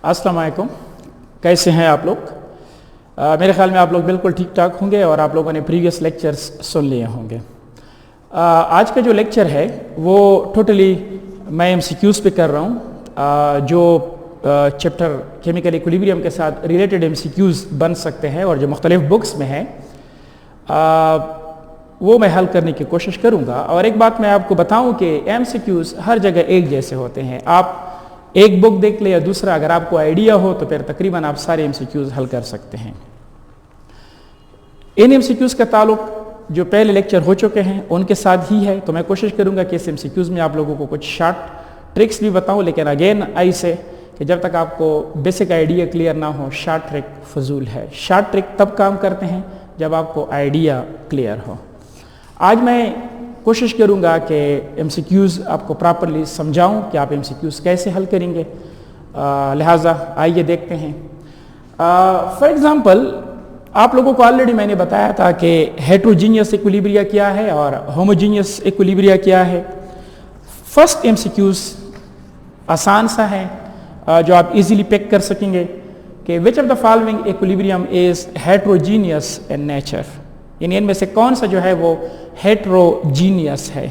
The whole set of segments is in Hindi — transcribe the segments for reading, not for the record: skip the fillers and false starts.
अस्सलाम वालेकुम, कैसे हैं आप लोग? मेरे ख्याल में आप लोग बिल्कुल ठीक ठाक होंगे और आप लोगों ने प्रीवियस लेक्चर्स सुन लिए होंगे। आज का जो लेक्चर है वो टोटली मैं MCQs पे कर रहा हूँ, जो चैप्टर केमिकल इक्विलिब्रियम के साथ रिलेटेड MCQs बन सकते हैं और जो मुख्तलिफ बुक्स में हैं वो मैं हल करने की कोशिश करूँगा। और एक बात मैं आपको बताऊँ कि MCQs हर जगह एक जैसे होते हैं। आप एक बुक देख ले या दूसरा, अगर आपको आइडिया हो तो फिर तकरीबन आप सारे MCQs हल कर सकते हैं। इन MCQs का ताल्लुक जो पहले लेक्चर हो चुके हैं उनके साथ ही है, तो मैं कोशिश करूंगा कि इस MCQs में आप लोगों को कुछ शॉर्ट ट्रिक्स भी बताऊं, लेकिन अगेन ऐसे कि जब तक आपको बेसिक आइडिया क्लियर ना हो शॉर्ट ट्रिक फजूल है। शॉर्ट ट्रिक तब काम करते हैं जब आपको आइडिया क्लियर हो। आज मैं कोशिश करूंगा कि MCQs आपको प्रॉपरली समझाऊं कि आप MCQs कैसे हल करेंगे। लिहाजा आइए देखते हैं। फॉर एग्जांपल आप लोगों को ऑलरेडी मैंने बताया था कि हेट्रोजीनियस इक्विलिब्रिया क्या है और होमोजीनियस इक्विलिब्रिया क्या है। फर्स्ट MCQs आसान सा है जो आप इजीली पिक कर सकेंगे कि which of the following equilibrium is heterogeneous in nature, यानी इनमें से कौन सा जो है वो हेट्रोजीनियस है।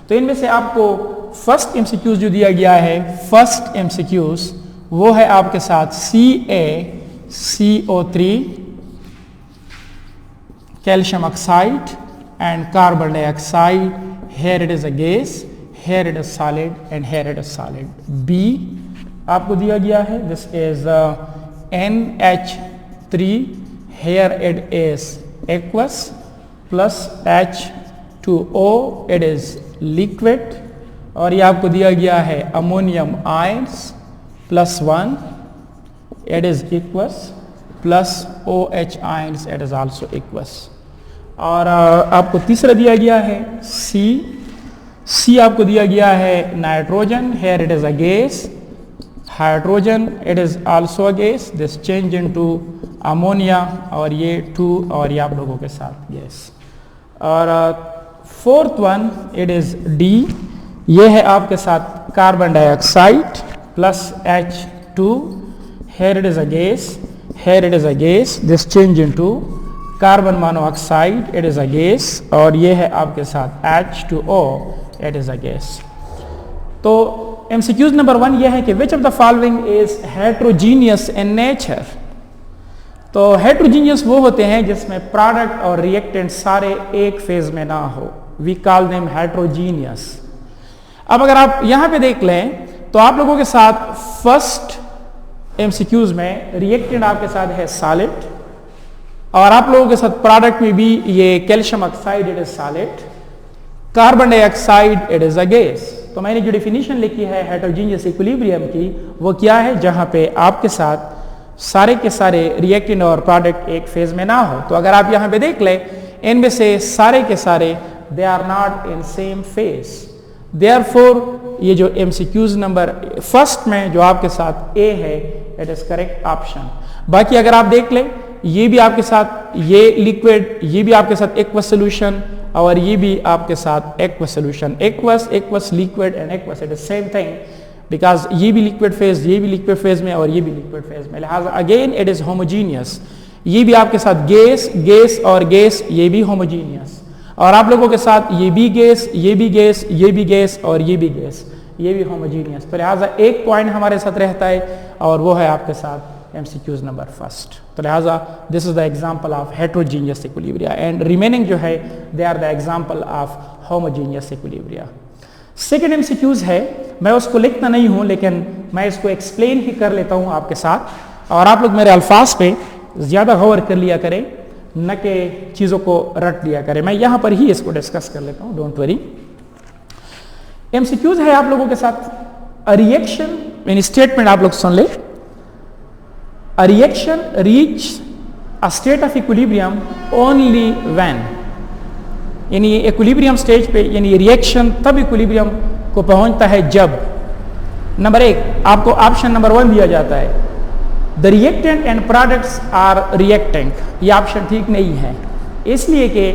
तो इनमें से आपको फर्स्ट MCQs जो दिया गया है, फर्स्ट MCQs वो है आपके साथ CaCO3 calcium oxide and carbon dioxide. Here it is a gas, here it is solid and here it is solid. B आपको दिया गया है, this is NH3, here it is aqueous, plus H2O it is liquid. और ये आपको दिया गया है ammonium ions +1 it is aqueous, plus OH ions it is also aqueous. और आपको तीसरा दिया गया है C आपको दिया गया है nitrogen, here it is a gas, hydrogen it is also a gas, this change into ammonia और ये 2 और ये आप लोगों के साथ गैस। और fourth one it is D, ये है आपके साथ carbon dioxide plus H2, here it is a gas, here it is a gas, this change into carbon monoxide it is a gas, और ये है आपके साथ H2O it is a gas। तो MCQs नंबर 1 ये है कि which of the following is heterogeneous in nature। तो heterogeneous वो होते हैं जिसमें प्रोडक्ट और रिएक्टेंट सारे एक फेज में ना हो, we call them heterogeneous। अब अगर आप यहां पे देख लें तो आप लोगों के साथ फर्स्ट MCQs में रिएक्टेंट आपके साथ है सॉलिड, और आप लोगों के साथ प्रोडक्ट में भी ये calcium oxide it is solid, carbon dioxide it is a gas. तो मैंने जो डेफिनेशन लिखी है हेटेरोजीनियस इक्विलिब्रियम की वो क्या है, जहां पे आपके साथ सारे के सारे रिएक्टेंट और प्रोडक्ट एक फेज में ना हो। तो अगर आप यहां पे देख ले इनमें से सारे के सारे they are not in same phase, therefore ये जो MCQs नंबर फर्स्ट में जो आपके साथ A है इट इज करेक्ट ऑप्शन। बाकी अगर आप देख लें ये भी आपके साथ ये लिक्विड, ये भी आपके साथ एक्वस सोल्यूशन और ये भी आपके साथ aqueous solution, aqueous liquid and aqueous it is same thing, because ये भी लिक्विड फेज, ये भी लिक्विड फेज में और ये भी लिक्विड फेज में, लिहाजा अगेन इट इज होमोजीनियस। ये भी आपके साथ गैस और गैस, ये भी होमोजीनियस। और आप लोगों के साथ ये भी गैस, ये भी गैस, ये भी गैस और ये भी गैस, ये भी होमोजीनियस। तो लिहाजा एक पॉइंट हमारे साथ रहता है और वो है आपके साथ MCQs नंबर फर्स्ट। तो लिहाजा this is the example of heterogeneous equilibria and remaining जो है they are the example of homogeneous equilibria. Second MCQs है, मैं उसको लिखता नहीं हूं लेकिन मैं इसको एक्सप्लेन ही कर लेता हूं आपके साथ, और आप लोग मेरे अल्फाज पे ज्यादा गौर कर लिया करें, न कि चीजों को रट लिया करें। मैं यहां पर ही इसको डिस्कस कर लेता हूं, डोंट वरी। MCQs है आप लोगों के साथ रिएक्शन इन स्टेटमेंट, आप लोग सुन ले, a reaction reach a state of equilibrium only when, यानी इक्विलिब्रियम स्टेज पे यानी रिएक्शन तब इक्विलिब्रियम को पहुंचता है जब नंबर 1 आपको ऑप्शन नंबर 1 दिया जाता है the reactant and products are reacting. ये ऑप्शन ठीक नहीं है, इसलिए कि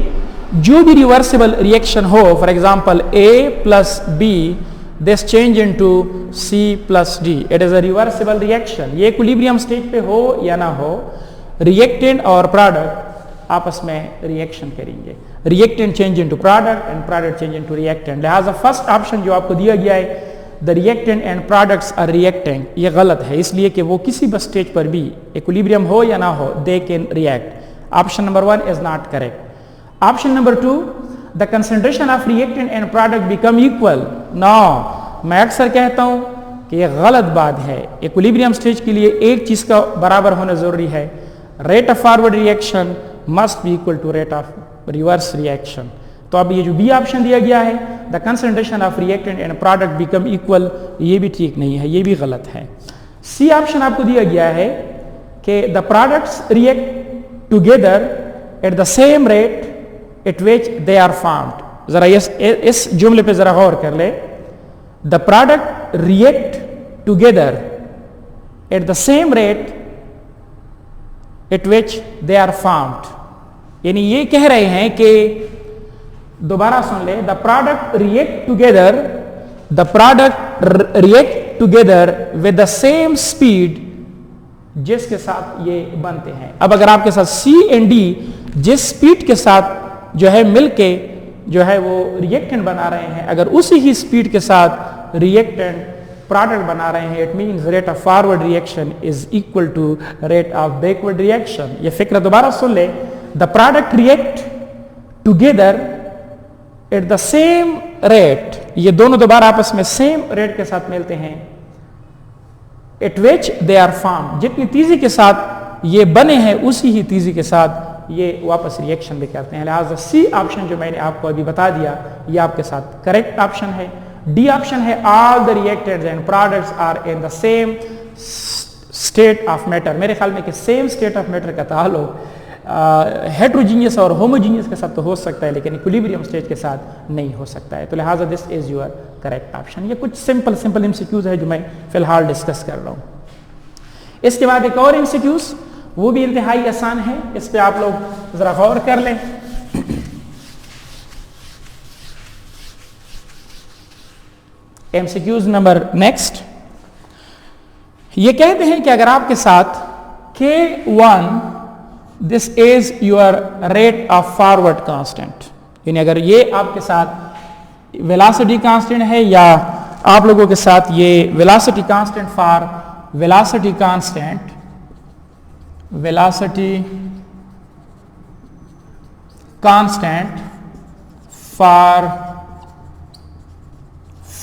जो भी रिवर्सिबल रिएक्शन हो, for example A + B this change into C plus D. It is a reversible reaction. ये इक्विलिब्रियम स्टेज पे हो या ना हो, रिएक्टेंट और प्रोडक्ट आपस में रिएक्शन करेंगे. Reactant change into product and product change into reactant. लिहाजा फर्स्ट ऑप्शन जो आपको दिया गया है, the reactant and products are reacting, ये गलत है, इसलिए कि वो किसी भी स्टेज पर भी इक्विलिब्रियम हो या ना हो, they can react. Option number 1 is not correct. Option number 2, the concentration of reactant and product become equal. No, मैं अक्सर कहता हूं कि यह गलत बात है. इक्विलिब्रियम स्टेज के लिए एक चीज का बराबर होना जरूरी है. Rate of forward reaction must be equal to rate of reverse reaction. तो अब ये जो बी ऑप्शन दिया गया है, the concentration of reactant and product become equal, ये भी ठीक नहीं है, ये भी गलत है. सी ऑप्शन आपको दिया गया है कि the products react together at the same rate at which they are formed. जरा इस जुमले पे जरा गौर कर ले. The product react together at the same rate at which they are formed. यानी ये कह रहे हैं कि, दोबारा सुन ले, the product react together with the same speed जिसके साथ ये बनते हैं. अब अगर आपके साथ सी एंड डी जिस स्पीड के साथ जो है मिलके जो है वो रिएक्टेंट बना रहे हैं, अगर उसी ही स्पीड के साथ रिएक्टेंट प्रोडक्ट बना रहे हैं, it means rate of forward reaction is equal to rate of backward reaction. ये फिक्र दोबारा सुन ले. The product react together at the same rate, ये दोनों दोबारा आपस में सेम रेट के साथ मिलते हैं, at which they are form, जितनी तेजी के साथ ये बने हैं उसी ही तेजी के साथ ये वापस रिएक्शन भी करते हैं. लिहाजा सी ऑप्शन जो मैंने आपको अभी बता दिया, ये आपके साथ करेक्ट ऑप्शन है. डी ऑप्शन है, all the reactants and products are in the same state of matter. मेरे ख्याल में कि सेम स्टेट ऑफ मैटर का ताल्लुक हेट्रोजीनियस और होमोजीनियस के साथ तो हो सकता है, लेकिन इक्विलिब्रियम स्टेज के साथ नहीं हो सकता है. तो लिहाजा this is your correct option. ये कुछ सिंपल एमसीक्यूज है जो मैं फिलहाल डिस्कस कर रहा हूं. इसके बाद एक और एमसीक्यूज, वो भी इंतहाई आसान है, इस पे आप लोग जरा गौर कर लें. एमसीक्यूज नंबर नेक्स्ट, ये कहते हैं कि अगर आपके साथ K1 this is your rate of forward constant, यानी अगर ये आपके साथ वेलोसिटी कांस्टेंट है या आप लोगों के साथ ये velocity constant for velocity constant for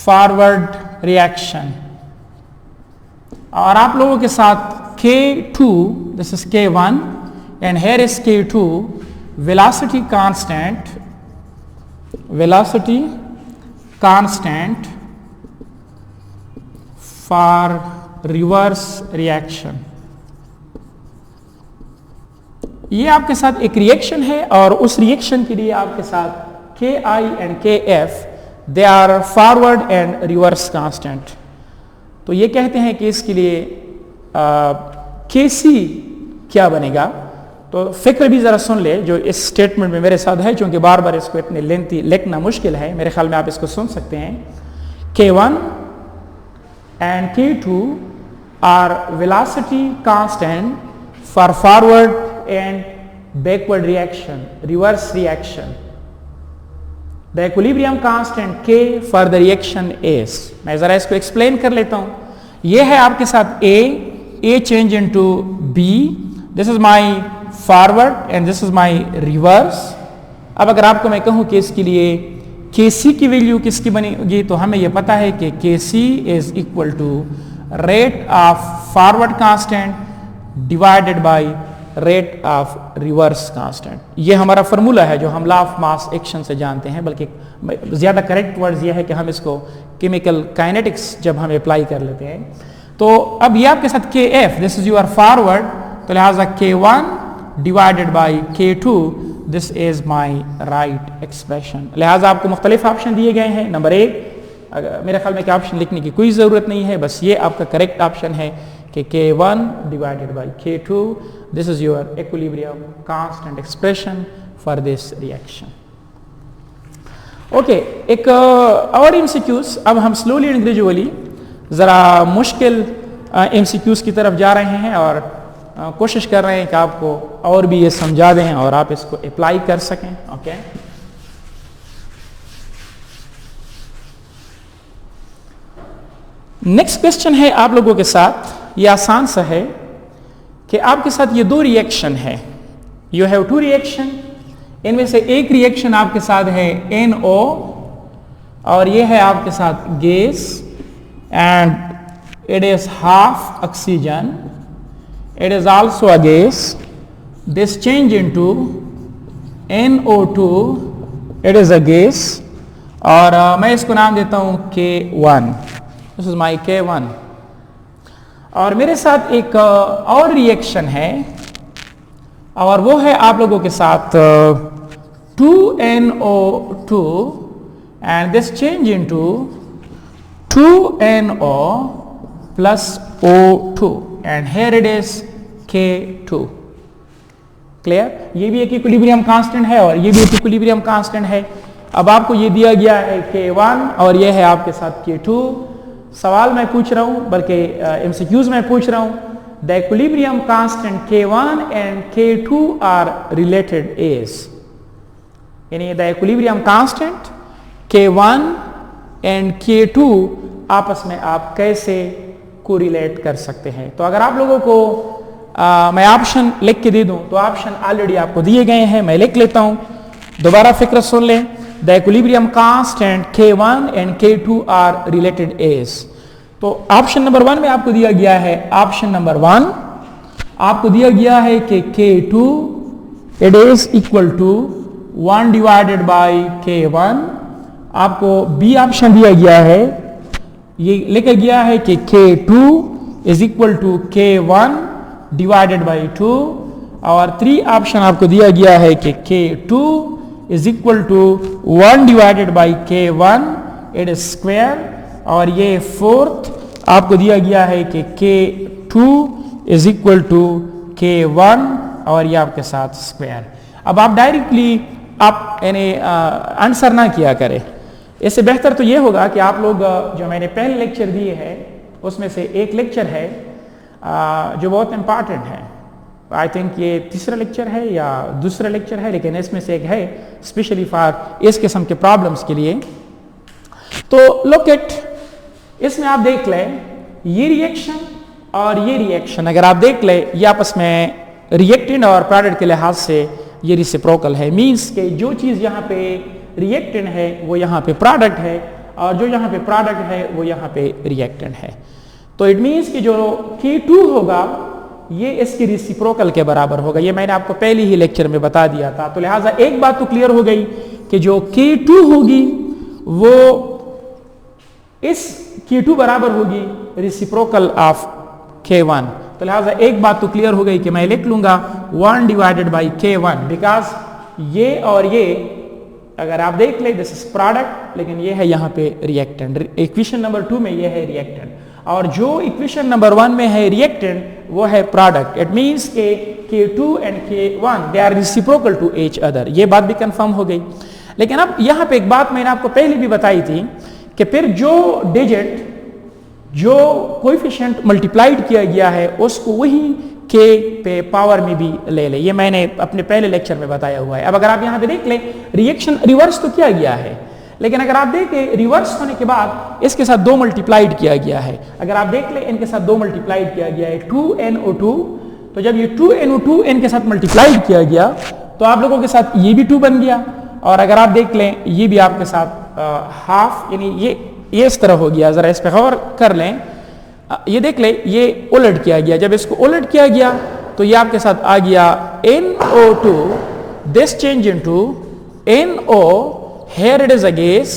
forward reaction, और आप लोगों के साथ K2 this is K1 and here is K2 velocity constant for reverse reaction. ये आपके साथ एक रिएक्शन है और उस रिएक्शन के लिए आपके साथ Ki and Kf they are forward and reverse constant. तो ये कहते हैं कि इसके लिए Kc क्या बनेगा. तो फिक्र भी जरा सुन ले जो इस स्टेटमेंट में मेरे साथ है, क्योंकि बार बार इसको इतने लेंथी लिखना मुश्किल है. मेरे ख्याल में आप इसको सुन सकते हैं. K1 and K2 are velocity constant for forward and backward reaction, reverse reaction. The equilibrium constant K for the reaction is, मैं जरा इसको एक्सप्लेन कर लेता हूं. ये है आपके साथ A change into B, this is my forward and this is my reverse. अब अगर आपको मैं कहूं कि इसके लिए Kc की वैल्यू किसकी बनेगी, तो हमें यह पता है कि Kc is equal to rate of forward constant divided by rate of reverse constant. ये हमारा फॉर्मूला है जो हम लॉ ऑफ मास एक्शन से जानते हैं, बल्कि ज्यादा करेक्ट वर्ड यह है कि हम इसको केमिकल काइनेटिक्स जब हम अप्लाई कर लेते हैं. तो अब ये आपके साथ Kf this is your forward, तो लिहाजा K1 divided by K2 this is my right expression. लिहाजा आपको मुख्तलिफ ऑप्शन दिए गए हैं. नंबर 1, मेरे ख्याल में कि ऑप्शन लिखने की कोई ज़रूरत नहीं है, बस ये आपका करेक्ट ऑप्शन है कि K1 divided by K2 this is your equilibrium constant expression for this reaction. Okay, एक और एमसीक्यूज, अब हम स्लोली एंड ग्रेजुअली ज़रा मुश्किल एमसीक्यूज की तरफ जा रहे हैं और कोशिश कर रहे हैं कि आपको और भी ये समझा दें और आप इसको अप्लाई कर सकें। ओके, नेक्स्ट क्वेश्चन है आप लोगों के साथ, ये आसान सा है कि आपके साथ ये दो रिएक्शन है, यू हैव टू रिएक्शन, इनमें से एक रिएक्शन आपके साथ है NO और ये है आपके साथ gas and it is half oxygen, it is also a gas, this change into NO2, it is a gas और मैं इसको नाम देता हूं K1, this is my K1। और मेरे साथ एक और रिएक्शन है और वो है आप लोगों के साथ 2NO2 and this change into 2NO plus O2 and here it is K2। Clear? ये भी एक इक्विलिब्रियम कांस्टेंट है और ये भी एक इक्विलिब्रियम कांस्टेंट है। अब आपको ये दिया गया है K1 और ये है आपके साथ K2। सवाल मैं पूछ रहा हूं, बल्कि एमसीक्यूज में पूछ रहा हूं, the equilibrium constant K1 and K2 are related as, यानी the equilibrium constant K1 and K2 आपस में आप कैसे को रिलेट कर सकते हैं। तो अगर आप लोगों को मैं ऑप्शन लिख के दे दूं तो ऑप्शन ऑलरेडी आपको दिए गए हैं, मैं लिख लेता हूं, दोबारा फिक्र सुन लें। The equilibrium constant K1 and K2 are related as, तो ऑप्शन नंबर 1 में आपको दिया गया है, ऑप्शन नंबर 1 आपको दिया गया है कि K2 it is equal to 1 divided by K1। आपको बी ऑप्शन दिया गया है, ये लिखा गया है कि K2 is equal to K1 divided by 2 और 3 ऑप्शन आपको दिया गया है कि K2 is equal to 1 divided by K1 it is square और ये 4th आपको दिया गया है कि K2 is equal to K1 और ये आपके साथ स्क्वायर। अब आप डायरेक्टली आप यानी आंसर ना किया करें, इससे बेहतर तो ये होगा कि आप लोग जो मैंने पहले लेक्चर दिए हैं उसमें से एक लेक्चर है जो बहुत इंपॉर्टेंट है, आई थिंक ये तीसरा लेक्चर है या दूसरा लेक्चर है, लेकिन इसमें से एक है स्पेशली फॉर इस किस्म के प्रॉब्लम्स के लिए। तो लुक एट, इसमें आप देख लें ये रिएक्शन और ये रिएक्शन, अगर आप देख लें ये आपस में रिएक्टेंट और प्रोडक्ट के लिहाज से ये रेसिप्रोकल है, मींस कि जो चीज़ यहाँ पे रिएक्टेंट है वो यहाँ पे प्रोडक्ट है और जो यहाँ पे प्रोडक्ट है वो यहाँ पे रिएक्टेंट है। तो इट मींस कि जो K2 होगा ये इसकी रेसिप्रोकल के बराबर होगा, ये मैंने आपको पहले ही लेक्चर में बता दिया था। तो लिहाजा एक बात तो क्लियर हो गई कि जो K2 होगी वो इस K2 बराबर होगी रेसिप्रोकल ऑफ K1। तो लिहाजा एक बात तो क्लियर हो गई कि मैं लिख लूंगा 1 डिवाइडेड बाई K1 बिकॉज ये और ये अगर आप देख ले दिस इज प्रोडक्ट, लेकिन ये है यहाँ पे रिएक्टेंट। इक्वेशन नंबर 2 में ये है रिएक्टेंट और जो इक्वेशन नंबर 1 में है रिएक्टेंट वो है प्रोडक्ट। इट मींस के K2 and K1 they are reciprocal to each other, ये बात भी कंफर्म हो गई। लेकिन अब यहाँ पे एक बात मैंने आपको पहले भी बताई थी कि फिर जो डिजिट जो कोएफिशिएंट मल्टीप्लाइड किया गया है उसको वही K पे पावर में भी ले ले, ये मैंने अपने पहले लेक्चर में बताया हुआ है। अब अगर आप यहाँ पे देख ले रिएक्शन रिवर्स तो किया गया है, लेकिन अगर आप देखें रिवर्स होने के बाद इसके साथ 2 मल्टीप्लाइड किया गया है। अगर आप देख ले इनके साथ 2 मल्टीप्लाइड किया गया है 2NO2, तो जब ये 2NO2 इनके साथ मल्टीप्लाइड किया गया तो आप लोगों के साथ ये भी 2 बन गया और अगर आप देख लें ये भी आपके साथ हाफ, यानी ये इस तरह हो गया। जरा इस पर गौर कर लें, ये देख ले ये उलट किया गया, जब इसको उलट किया गया तो ये आपके साथ आ गया NO2, this change into NO, here it is a gas,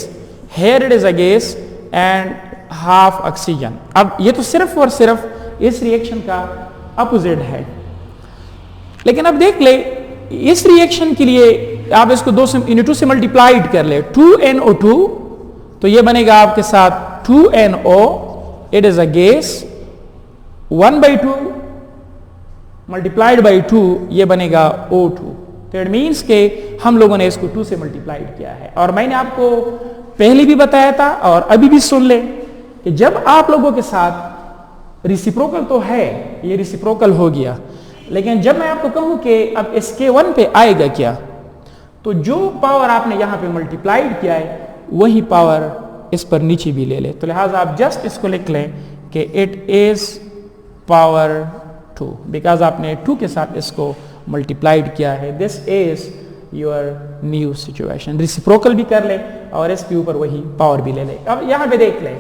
here it is a gas and half oxygen। अब ये तो सिर्फ और सिर्फ इस रिएक्शन का अपोजिट है, लेकिन अब देख ले इस रिएक्शन के लिए आप इसको 2 से मल्टीप्लाइड कर ले 2NO2, तो ये बनेगा आपके साथ 2NO, it is a gas, 1/2 multiplied by 2 ये बनेगा O2। तो इट मीन्स के हम लोगों ने इसको 2 से मल्टीप्लाइड किया है। और मैंने आपको पहले भी बताया था और अभी भी सुन ले कि जब आप लोगों के साथ रिसिप्रोकल तो है, ये रिसिप्रोकल हो गया, लेकिन जब मैं आपको कहूं कि अब इसके 1 पे आएगा क्या, तो जो पावर आपने यहां पे मल्टीप्लाइड किया है वही पावर इस पर नीचे भी ले ले। तो लिहाजा आप जस्ट इसको लिख लें कि इट इज पावर 2, बिकॉज आपने 2 के साथ इसको मल्टीप्लाइड किया है। This is your new situation. Reciprocal भी कर ले और इसके ऊपर वही पावर भी ले ले। अब यहां पे देख लें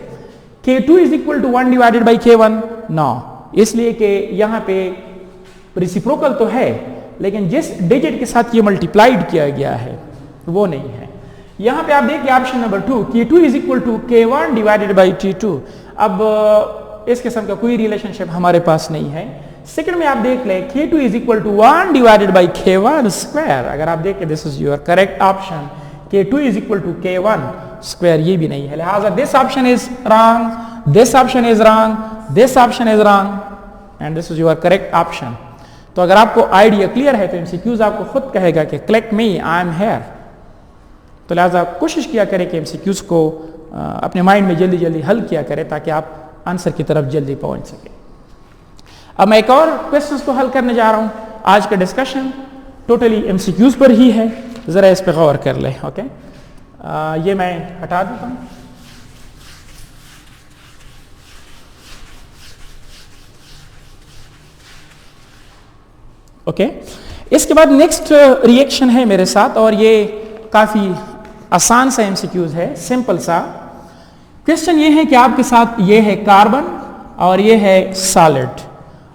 K2 is equal to 1 divided by K1 no, इसलिए कि यहां पे रिसिप्रोकल तो है लेकिन जिस डिजिट के साथ ये मल्टीप्लाइड किया गया है वो नहीं है। यहां पे आप देखिए option number 2, K2 is equal to K1 divided by T2। अब इस किस्म का कोई रिलेशनशिप हमारे पास नहीं है। सेकंड में आप देख लें K2 is equal to 1 divided by K1 square. अगर आप देखें this is your correct option, K2 is equal to K1 square, ये भी नहीं है। लिहाजा this option is wrong, this option is wrong, this option is wrong and this is your correct option. तो अगर आपको आइडिया क्लियर है तो एमसीक्यूज आपको खुद कहेगा कि click me, I am here. तो लिहाजा कोशिश किया करें कि एमसीक्यूज को अपने माइंड में जल्दी जल्दी हल किया करें ताकि आप आंसर की तरफ जल्दी पहुंच सके। अब मैं एक और क्वेश्चंस को हल करने जा रहा हूं। आज का डिस्कशन टोटली एमसीक्यूज पर ही है, जरा इस पर गौर कर लें। ओके, ये मैं हटा देता हूं। ओके, इसके बाद नेक्स्ट रिएक्शन है मेरे साथ और ये काफी आसान सा एमसीक्यूज है, सिंपल सा क्वेश्चन। ये है कि आपके साथ ये है कार्बन और ये है सॉलिड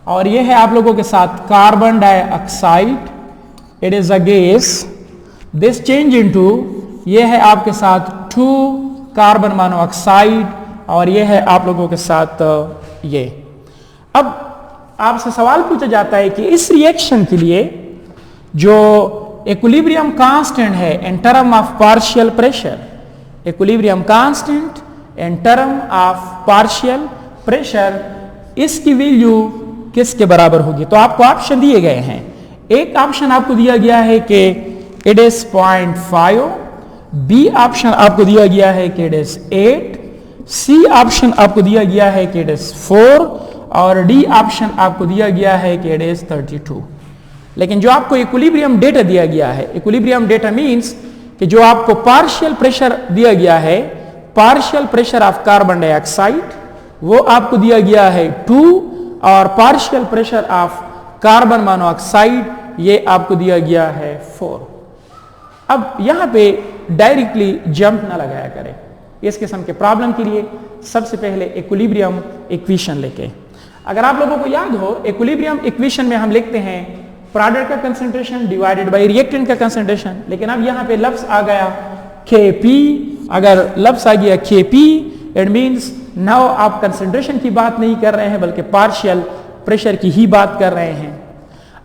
और ये है आप लोगों के साथ carbon dioxide, it is a gas, this change into, ये है आपके साथ 2 कार्बन मोनोऑक्साइड और ये है आप लोगों के साथ ये। अब आपसे सवाल पूछा जाता है कि इस रिएक्शन के लिए जो इक्विलिब्रियम कांस्टेंट है in term of partial pressure, equilibrium constant in term of partial pressure, इसकी वैल्यू किसके बराबर होगी? तो आपको ऑप्शन दिए गए हैं। एक ऑप्शन आपको दिया गया है कि इट इज 0.5, बी ऑप्शन आपको दिया गया है कि इट इज 8, सी ऑप्शन आपको दिया गया है कि इट इज 4 और डी ऑप्शन आपको दिया गया है कि इट इज 32। लेकिन जो आपको इक्विलिब्रियम डेटा दिया गया है, इक्विलिब्रियम डेटा मींस कि जो आपको पार्शियल प्रेशर दिया गया है, partial pressure of carbon dioxide, वो आपको दिया गया है 2 और partial pressure of carbon monoxide ये आपको दिया गया है 4। अब यहां पे डायरेक्टली जंप ना लगाया करें। इस किस्म के प्रॉब्लम के लिए सबसे पहले इक्विलिब्रियम इक्वेशन लेके, अगर आप लोगों को याद हो इक्विलिब्रियम इक्वेशन में हम लिखते हैं प्रोडक्ट का कंसंट्रेशन डिवाइडेड बाय रिएक्टेंट का कंसंट्रेशन, लेकिन अब यहां पे लफ्ज आ गया Kp। अगर लफ्ज आ गया Kp इट मींस नाउ आप कंसंट्रेशन की बात नहीं कर रहे हैं बल्कि पार्शियल प्रेशर की ही बात कर रहे हैं।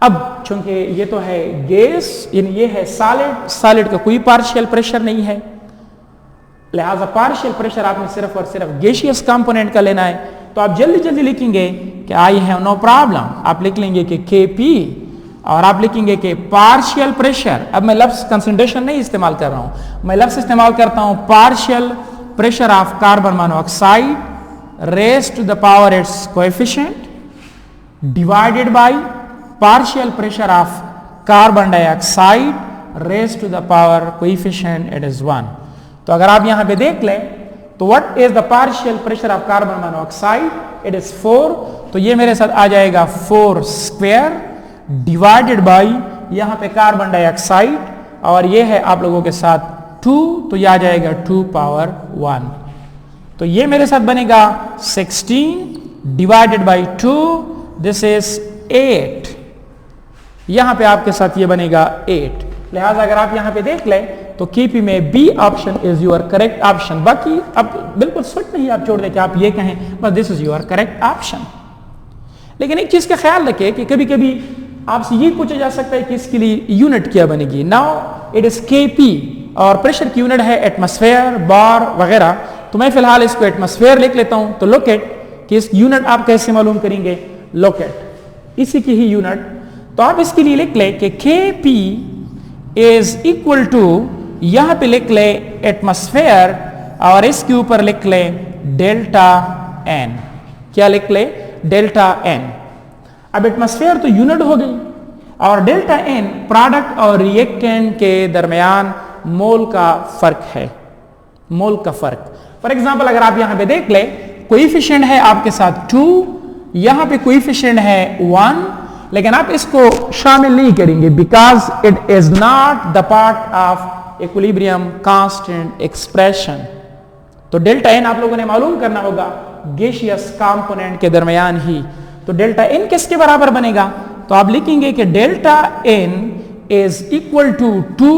अब चूंकि ये तो है गैस, ये है सॉलिड, सॉलिड का कोई पार्शियल प्रेशर नहीं है, लिहाजा पार्शियल प्रेशर आपने सिर्फ और सिर्फ गैसियस कंपोनेंट का लेना है। तो आप जल्दी जल्दी लिखेंगे कि आई हैव नो प्रॉब्लम, आप लिख लेंगे कि Kp और आप लिखेंगे कि पार्शियल प्रेशर। अब मैं लफ्ज कंसंट्रेशन नहीं इस्तेमाल कर रहा हूं, मैं लफ्ज इस्तेमाल करता हूं partial pressure of carbon monoxide raised to the power its coefficient divided by partial pressure of carbon dioxide raised to the power coefficient it is 1। तो अगर आप यहां पे देख लें तो what is the partial pressure of carbon monoxide, it is 4। तो ये मेरे साथ आ जाएगा 4 स्क्वायर डिवाइडेड बाय यहां पे कार्बन डाइऑक्साइड और ये है आप लोगों के साथ 2, तो ये आ जाएगा 2 पावर 1। तो ये मेरे साथ बनेगा 16 डिवाइडेड बाय 2, दिस इज 8। यहां पे आपके साथ ये बनेगा 8। लिहाजा अगर आप यहां पे देख लें तो Kp में B option is your correct option. बाकी अब बिल्कुल सुट नहीं आप छोड़ दें कि आप ये कहें बस this is your correct option. लेकिन एक चीज का ख्याल रखें कि कभी कभी आपसे ये पूछा जा सकता है कि इसके लिए यूनिट क्या बनेगी। नाउ इट इज Kp और प्रेशर की यूनिट है एटमॉस्फेयर, बार वगैरह। तो मैं फिलहाल इसको एटमॉस्फेयर लिख लेता हूं। तो लोकेट कि इस यूनिट आप कैसे मालूम करेंगे, लोकेट इसी की ही यूनिट। तो आप इसके लिए लिख लें कि Kp इज इक्वल टू, यहां पे लिख ले एटमॉस्फेयर और इसके ऊपर लिख ले डेल्टा एन। क्या लिख ले? Delta N. अब एटमॉस्फेयर तो यूनिट हो गई और डेल्टा एन प्रोडक्ट और रिएक्टेंट के दरमियान मोल का फर्क है, मोल का फर्क। फॉर एग्जांपल अगर आप यहां पे देख ले, कोएफिशिएंट है आपके साथ 2, यहां पे कोएफिशिएंट है 1, लेकिन आप इसको शामिल नहीं करेंगे because it is not the part of equilibrium constant expression. तो डेल्टा एन आप लोगों ने मालूम करना होगा गैसियस कंपोनेंट के दरमियान ही। तो डेल्टा एन किसके बराबर बनेगा? तो आप लिखेंगे कि delta N is equal to 2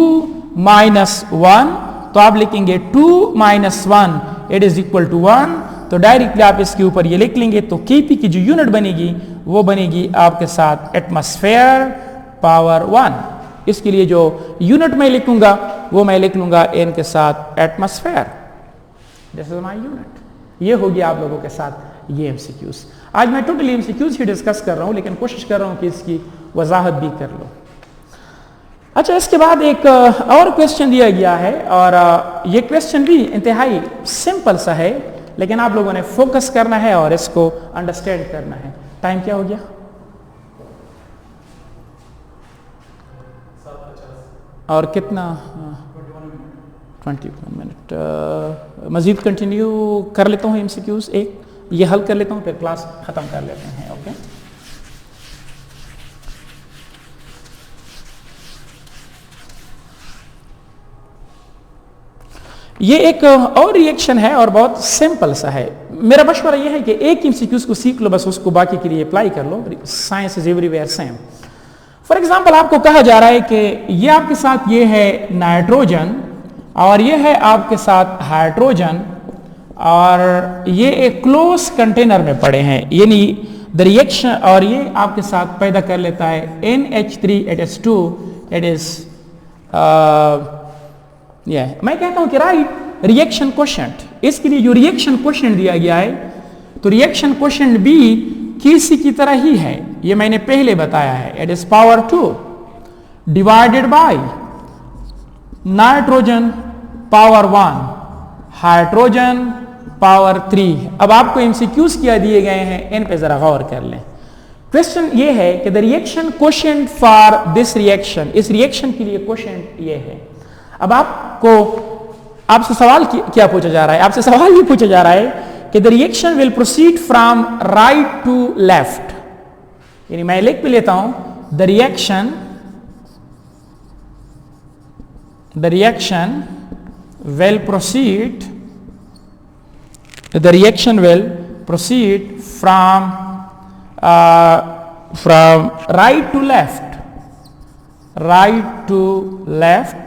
minus 1। तो आप लिखेंगे 2 minus 1 it is equal to 1। तो डायरेक्टली आप इसके ऊपर ये लिख लेंगे। तो केपी की जो यूनिट बनेगी वो बनेगी आपके साथ एटमॉस्फेयर पावर 1। इसके लिए जो यूनिट मैं लिखूंगा वो मैं लिख लूंगा एन के साथ atmosphere. This is my unit. ये होगी आप लोगों के साथ ये एमसीक्यूज। आज मैं टोटली एमसीक्यूज ही डिस्कस कर रहा हूं, लेकिन कोशिश कर रहा हूं कि इसकी वजाहत भी कर लो। अच्छा, इसके बाद एक और क्वेश्चन दिया गया है और ये क्वेश्चन भी इंतहाई सिंपल सा है, लेकिन आप लोगों ने फोकस करना है और इसको अंडरस्टैंड करना है। टाइम क्या हो गया? और कितना? 21 मिनट। मजीद कंटिन्यू कर लेता हूँ एमसीक्यूज, एक ये हल कर लेता हूँ, फिर क्लास खत्म कर लेते हैं। ओके, ये एक और रिएक्शन है और बहुत सिंपल सा है। मेरा मशवरा यह है कि एक एमसीक्यूज को सीख लो, बस उसको बाकी के लिए अप्लाई कर लो। Science is everywhere same. For example आपको कहा जा रहा है कि ये आपके साथ ये है नाइट्रोजन और ये है आपके साथ हाइड्रोजन और ये एक क्लोज कंटेनर में पड़े हैं, यानी द रिएक्शन, और ये आपके साथ पैदा कर लेता है NH3HS2। इट इज मैं कहता हूं कि राइट रिएक्शन क्वोशिएंट। इसके लिए जो रिएक्शन क्वोशिएंट दिया गया है, तो रिएक्शन क्वोशिएंट भी किसी की तरह ही है, ये मैंने पहले बताया है। It is power 2 divided by nitrogen power 1, hydrogen power 3। अब आपको एमसीक्यूज क्या दिए गए हैं, इन पे जरा गौर कर लें। क्वेश्चन ये है कि the reaction quotient for this reaction, इस रिएक्शन के लिए क्वोशिएंट ये है। अब आपसे सवाल क्या पूछा जा रहा है? आपसे सवाल ये पूछा जा रहा है कि the reaction will proceed from right to left, यानी मैं लिख भी लेता हूं the reaction will proceed from right to left।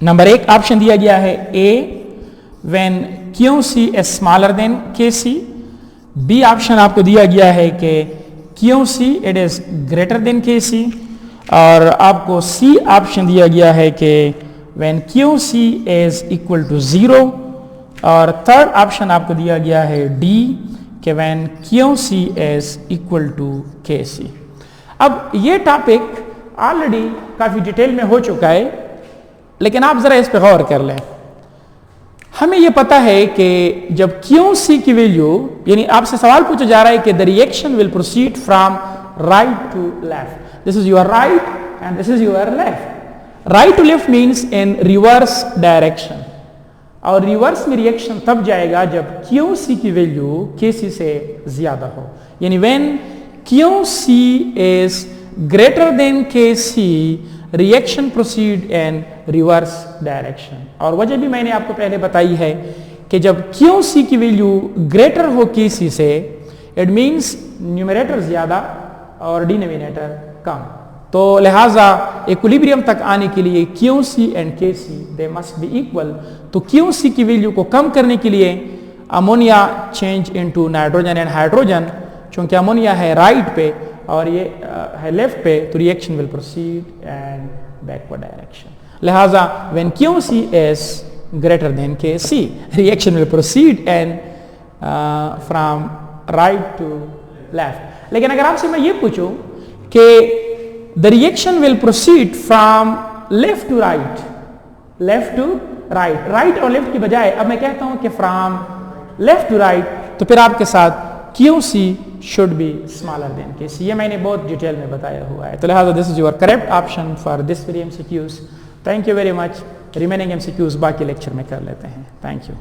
Number 1 option दिया गया है A when QC is smaller than KC। B option आपको दिया गया है कि QC it is greater than KC, और आपको C ऑप्शन दिया गया है कि when QC is equal to 0, और थर्ड ऑप्शन आपको दिया गया है D कि when QC is equal to KC। अब ये टॉपिक ऑलरेडी काफी डिटेल में हो चुका है, लेकिन आप जरा इस पे गौर कर लें। हमें यह पता है कि जब QC की वैल्यू, यानी आपसे सवाल पूछा जा रहा है कि the reaction will proceed from right to left, this is your right and this is your left. Right to left means in reverse direction, और रिवर्स में रिएक्शन तब जाएगा जब QC की वैल्यू KC से ज्यादा हो, यानी when QC is greater than KC reaction proceed in reverse direction. और वजह भी मैंने आपको पहले बताई है कि जब QC की वैल्यू ग्रेटर हो KC से, इट मींस न्यूमरेटर ज्यादा और डिनोमिनेटर कम। तो लिहाजा इक्विलिब्रियम तक आने के लिए QC and KC they must be equal. तो QC की वैल्यू को कम करने के लिए ammonia change into nitrogen and hydrogen, चूंकि अमोनिया है राइट पे और ये है लेफ्ट पे, तो reaction will proceed and backward direction. लिहाजा when QC is greater than KC reaction will proceed and from right to left. लेकिन अगर आपसे मैं ये पूछूं कि the reaction will proceed from left to right, left to right, right और लेफ्ट की बजाय अब मैं कहता हूं कि फ्रॉम लेफ्ट टू राइट, तो फिर आपके साथ QC should be smaller than KC। ये मैंने बहुत डिटेल में बताया हुआ है, तो लिहाजा this is your correct option for this very MCQs। Thank you very much. Remaining MCQs बाकी लेक्चर में कर लेते हैं। Thank you.